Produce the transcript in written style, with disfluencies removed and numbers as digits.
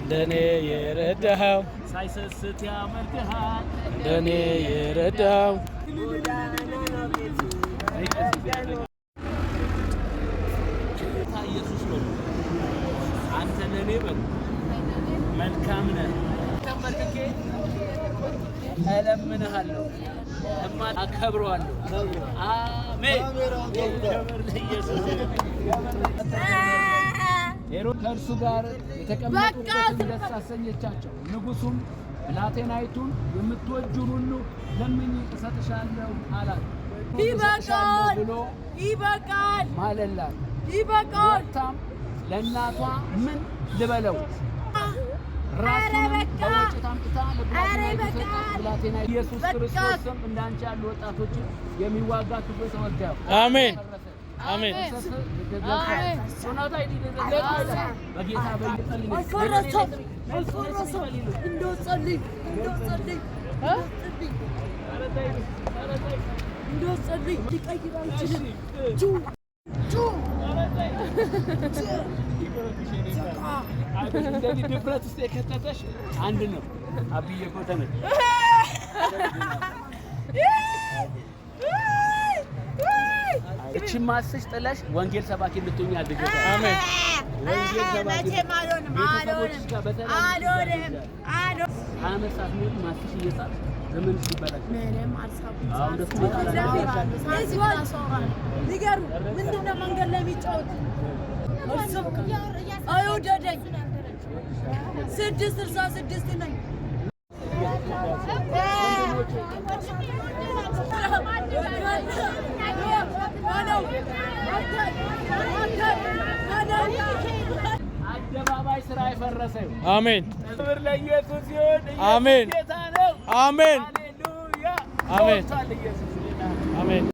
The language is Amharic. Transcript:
እንደኔ የረዳኸው ሳይሰስት ያመልክሃል እንደኔ የረዳኸው ኢየሱስ ነው። አንተ ለኔ በል መልካም ነህ። ተንበርክኬ እለምንሃለሁ አከብረዋለሁ። አሜን። ኢየሱስ ሄሮድስ ከእርሱ ጋር የተቀመጡበትን ደስ አሰኘቻቸው። ንጉሡም ብላቴናይቱን የምትወጂውን ሁሉ ለምኝ እሰጥሻለሁ አላት። ይበቃል፣ ብሎ ይበቃል፣ ማለላት። ይበቃል። ወጥታም ለእናቷ ምን ልበለው ራሱን በወጭት አምጥታ ለብላቴናይቱ ሰጠች። ብላቴናይቱ ኢየሱስ ክርስቶስም እንዳንቺ ያሉ ወጣቶችን የሚዋጋ ክፉ ተወጋው። አሜን አሜን። በጌታ በይጠልኝ እንደዚህ ድፍረት ውስጥ የከተተሽ አንድ ነው። አብዬ እኮ ተነሽ እቺ ማስሽ ጥለሽ ወንጌል ሰባኪ እንድትሆኚ አድርገሽ። አሜን። ወንጌል ሰባኪ አመሳት ነው ማስሽ እየሳት ዘመን ሲበላሽ ምንም አልሳብኩም። አሁን ደስ ንገሩ ምንድነው መንገድ ላይ የሚጫወት አይወደደኝ 666 ነኝ። አደባባይ ስራ የፈረሰው አሜን። ክብር ለኢየሱስ ይሁን። አሜን ጌታ ነው። አሜን ሃሌሉያ አሜን ኢየሱስ አሜን።